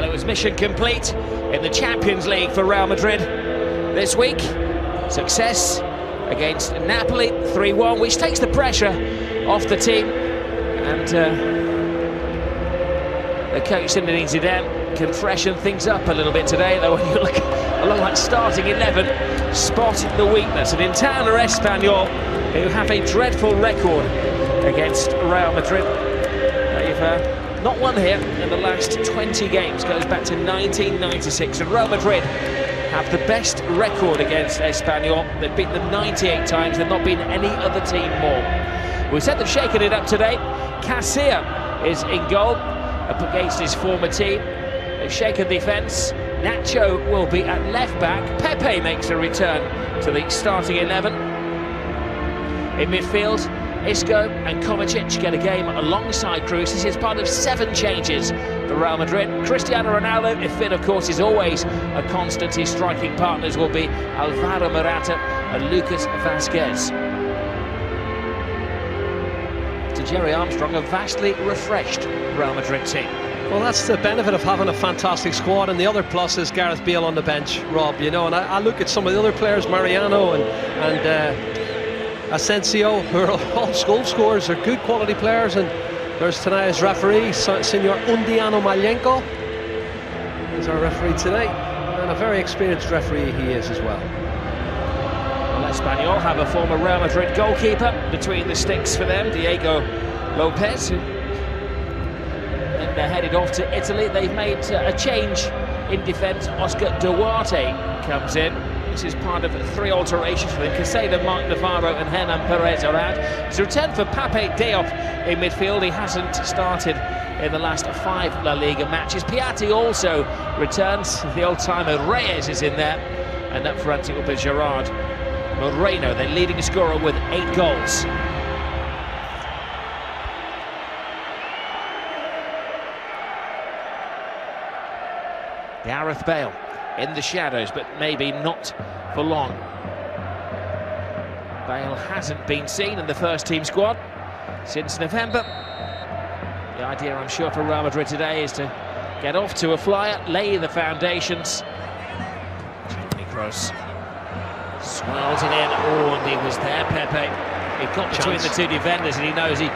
Well, it was mission complete in the Champions League for Real Madrid this week. Success against Napoli, 3-1, which takes the pressure off the team. And the coach, Zinedine Zidane, can freshen things up a little bit today, though when you look along that starting 11, spot the weakness. And in town are Espanyol, who have a dreadful record against Real Madrid. They've not won here in the last 20 games, goes back to 1996, and Real Madrid have the best record against Espanyol. They've beaten them 98 times, they've not beaten any other team more. We said they've shaken it up today. Casilla is in goal up against his former team. They've shaken defence. Nacho will be at left back. Pepe makes a return to the starting 11. In midfield, Isco and Kovacic get a game alongside Cruz. This is part of 7 changes for Real Madrid. Cristiano Ronaldo, if fit, of course, is always a constant. His striking partners will be Alvaro Morata and Lucas Vazquez. To Jerry Armstrong, a vastly refreshed Real Madrid team. Well, that's the benefit of having a fantastic squad, and the other plus is Gareth Bale on the bench, Rob, you know. And I look at some of the other players, Mariano and Asensio, who are all goal scorers, are good quality players. And there's tonight's referee, Senor Undiano Malenko, is our referee today, and a very experienced referee he is as well. Well, Espanyol have a former Real Madrid goalkeeper between the sticks for them, Diego Lopez. Then they're headed off to Italy. They've made a change in defence. Oscar Duarte comes in. This is part of 3 alterations for them. Caseda, Mark Navarro and Hernan Perez are out. It's a return for Pape Diop in midfield. He hasn't started in the last 5 La Liga matches. Piatti also returns. The old-timer Reyes is in there. And up front it will be Gerard Moreno, the leading scorer with 8 goals. Gareth Bale in the shadows, but maybe not for long. Bale hasn't been seen in the first team squad since November. The idea, I'm sure, for Real Madrid today is to get off to a flyer, lay the foundations. Toni Kroos swirls it in. Oh, and he was there, Pepe. He got between the 2 defenders, and he knows he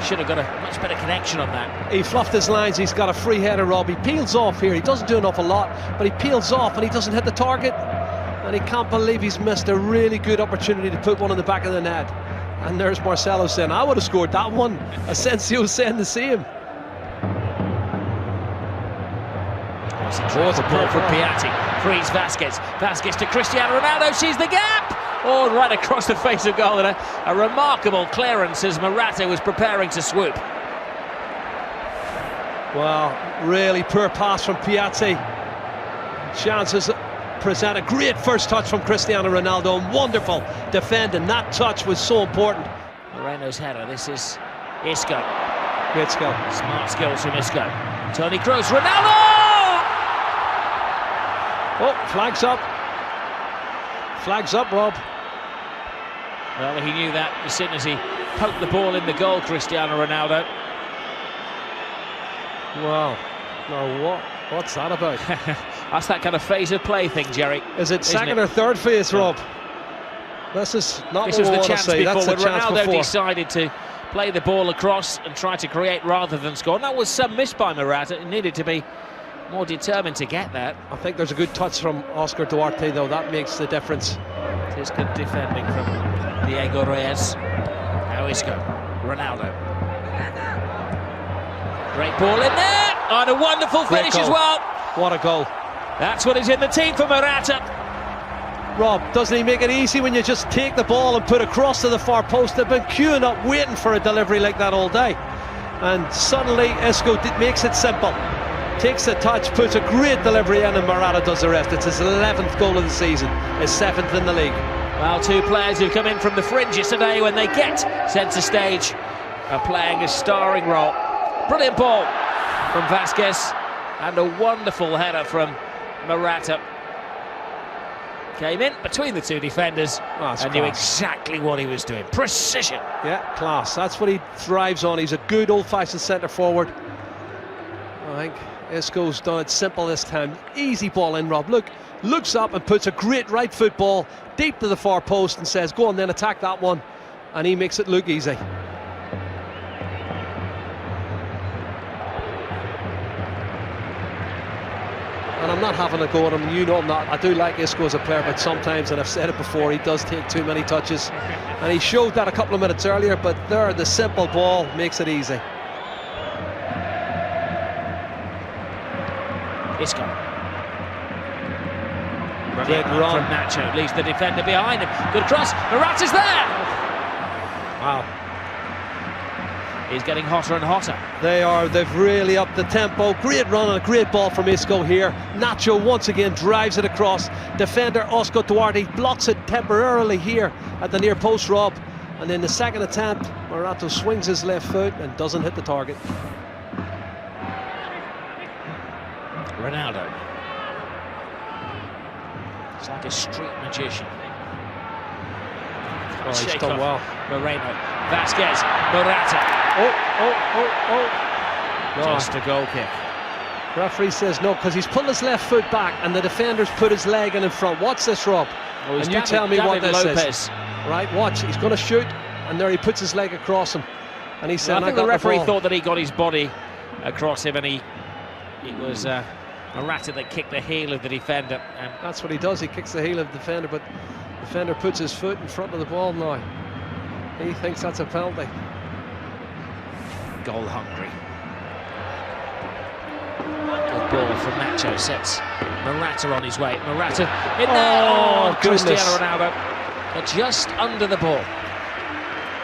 should have got a much better connection on that. He fluffed his lines. He's got a free header, Rob. He peels off here. He doesn't do an awful lot, but he peels off and he doesn't hit the target. And he can't believe he's missed a really good opportunity to put one in the back of the net. And there's Marcelo saying, I would have scored that one. Asensio saying the same. Draws a ball from Piatti. Frees Vazquez. Vazquez to Cristiano Ronaldo. Sees the gap. Oh, right across the face of goal, and a remarkable clearance as Morata was preparing to swoop. Well, really poor pass from Piatti. Chances present. A great first touch from Cristiano Ronaldo, and wonderful defending. That touch was so important. Moreno's header. This is Isco. Great skill. Smart skills from Isco. Toni Kroos. Ronaldo! Oh, flags up. Flags up, Rob. Well, he knew that as soon as he poked the ball in the goal, Cristiano Ronaldo. Wow. Now what's that about? That's that kind of phase of play thing, Jerry. Is it second or third phase, Rob? This is not this what was we the want chance to see. before, That's when the chance Ronaldo before. decided to play the ball across and try to create rather than score. And that was some miss by Morata. He needed to be more determined to get that. I think there's a good touch from Oscar Duarte, though. That makes the difference. It is good defending from Diego Reyes. Now Isco. Ronaldo. Great ball in there. And a wonderful finish as well. What a goal. That's what is in the team for Morata. Rob, doesn't he make it easy when you just take the ball and put it across to the far post? They've been queuing up waiting for a delivery like that all day. And suddenly Isco makes it simple. Takes the touch, puts a great delivery in, and Morata does the rest. It's his 11th goal of the season, his 7th in the league. Well, 2 players who come in from the fringes today when they get centre stage are playing a starring role. Brilliant ball from Vazquez and a wonderful header from Morata. Came in between the 2 defenders and knew exactly what he was doing. Precision. Yeah, class. That's what he thrives on. He's a good old-fashioned centre forward. I think Isco's done it simple this time. Easy ball in, Rob. Look, looks up and puts a great right foot ball deep to the far post and says, go on then, attack that one. And he makes it look easy. And I'm not having a go at him, you know I'm not. I do like Isco as a player, but sometimes, and I've said it before, he does take too many touches. And he showed that a couple of minutes earlier, but there, the simple ball makes it easy. Isco. Great run from Nacho, leaves the defender behind him. Good cross, Morata's there! Wow. He's getting hotter and hotter. They've really upped the tempo. Great run and a great ball from Isco here. Nacho once again drives it across. Defender Oscar Duarte blocks it temporarily here at the near post, Rob. And then the second attempt, Morata swings his left foot and doesn't hit the target. Ronaldo. It's like a street magician. Oh, he's done well. Moreno, Vasquez, Morata. Oh. No. Just a goal kick. Referee says no, because he's pulled his left foot back and the defender's put his leg in front. What's this, Rob? Oh, and you tell me what this Lopez is. Right, watch. He's going to shoot, and there he puts his leg across him. And he said, well, I think the referee thought that he got his body across him, and it was Morata that kicked the heel of the defender. And that's what he does. He kicks the heel of the defender, but the defender puts his foot in front of the ball now. He thinks that's a penalty. Goal hungry. Good ball from Nacho, sets Morata on his way. Morata in there. Oh, Cristiano Ronaldo, but just under the ball.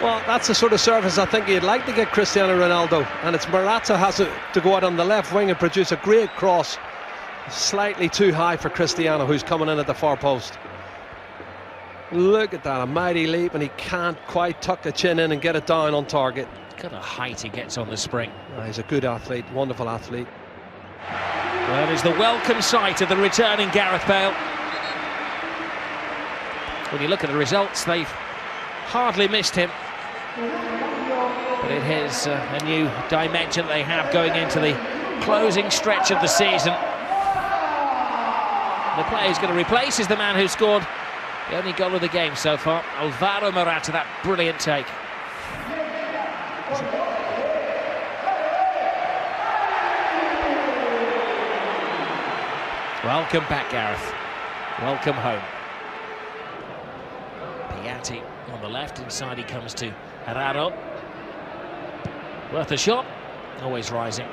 Well, that's the sort of service I think you'd like to get Cristiano Ronaldo, and it's Morata has to go out on the left wing and produce a great cross. Slightly too high for Cristiano, who's coming in at the far post. Look at that, a mighty leap, and he can't quite tuck the chin in and get it down on target. Look at the height he gets on the spring. He's a good athlete, wonderful athlete. Well, it's the welcome sight of the returning Gareth Bale. When you look at the results, they've hardly missed him. But it is a new dimension they have going into the closing stretch of the season. The player who's going to replace is the man who scored the only goal of the game so far, Alvaro Morata. That brilliant take. Welcome back, Gareth. Welcome home. Piatti on the left, inside he comes to Herrero. Worth a shot, always rising.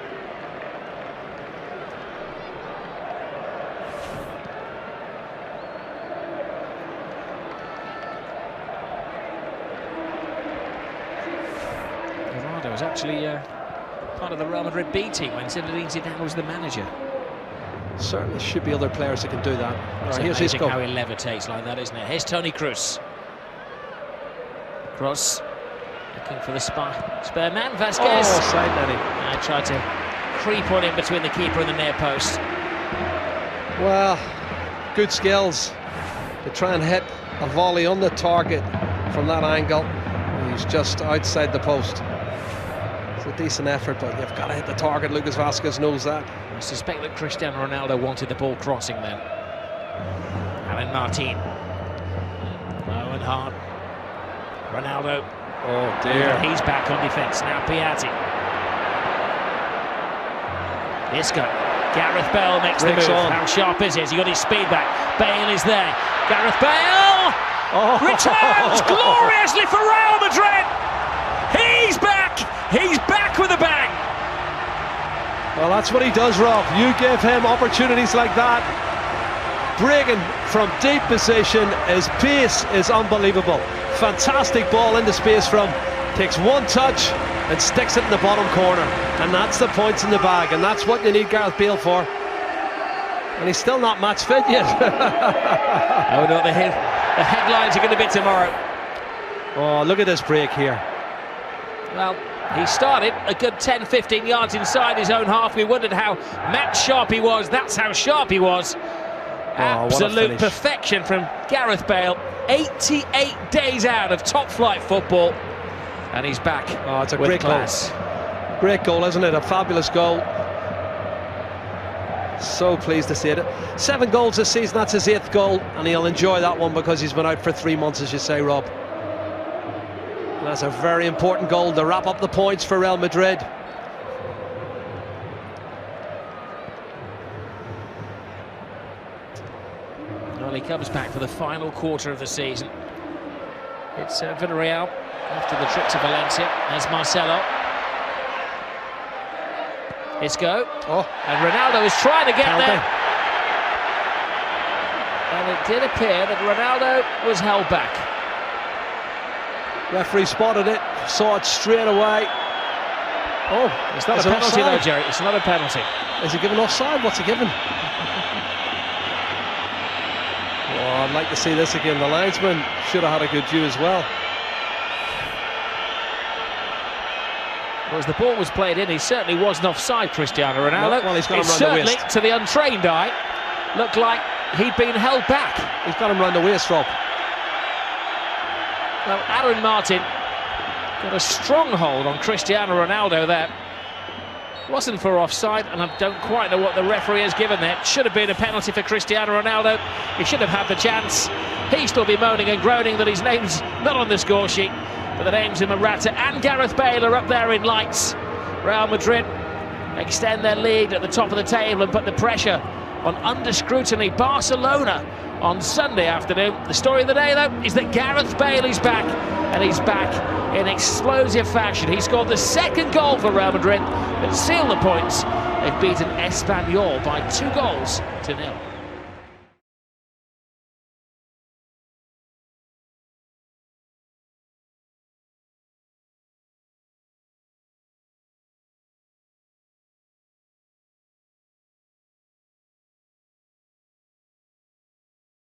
Ronaldo was actually part of the Real Madrid B team when Zinedine Zidane was the manager. Certainly should be other players that can do that. It's amazing how he levitates like that, isn't it? Here's Toni Kroos. Kroos looking for the spare man, Vasquez. Oh, side netting. Tried to creep on in between the keeper and the near post. Well, good skills to try and hit a volley on the target from that angle. He's just outside the post. It's a decent effort, but you've got to hit the target. Lucas Vasquez knows that. I suspect that Cristiano Ronaldo wanted the ball crossing then. Alan Martin. Low and hard. Ronaldo. Oh dear. He's back on defence. Now Piatti. Isco. Gareth Bale makes the move. How sharp is he? Has he got his speed back? Bale is there. Gareth Bale returns gloriously for Real Madrid. He's back. He's back with a bang. Well, that's what he does, Rob. You give him opportunities like that. Breaking from deep position, his pace is unbelievable. Fantastic ball into space from, takes one touch and sticks it in the bottom corner. And that's the points in the bag, and that's what you need Gareth Bale for. And he's still not match fit yet. Oh no, the headlines are going to be tomorrow. Oh, look at this break here. Well, he started a good 10-15 yards inside his own half. We wondered how match sharp he was. That's how sharp he was. Absolute perfection from Gareth Bale. 88 days out of top flight football, and he's back. Oh, it's a with great class. Goal. Great goal, isn't it? A fabulous goal. So pleased to see it. 7 goals this season, that's his 8th goal, and he'll enjoy that one because he's been out for 3 months, as you say, Rob. And that's a very important goal to wrap up the points for Real Madrid. Well, he comes back for the final quarter of the season. It's Villarreal after the trip to Valencia. There's Marcelo. Isco. Oh. And Ronaldo is trying to get Penalty. there. And it did appear that Ronaldo was held back. Referee spotted it, saw it straight away. Oh, it's not a penalty though, Jerry. It's not a penalty. Is he given offside? What's he given? Oh, I'd like to see this again. The linesman should have had a good view as well. Well, as the ball was played in, he certainly wasn't offside, Cristiano Ronaldo. Well, he's got him round the certainly, waist. to the untrained eye, looked like he'd been held back. He's got him round the waist, Rob. Well, Aaron Martin got a strong hold on Cristiano Ronaldo there. Wasn't for offside, and I don't quite know what the referee has given there. Should have been a penalty for Cristiano Ronaldo. He should have had the chance. He'll still be moaning and groaning that his name's not on the score sheet. But the names of Morata and Gareth Bale are up there in lights. Real Madrid extend their lead at the top of the table and put the pressure on under scrutiny Barcelona on Sunday afternoon. The story of the day, though, is that Gareth Bale is back, and he's back in explosive fashion. He scored the 2nd goal for Real Madrid that sealed the points. They've beaten Espanyol by 2 goals to 0.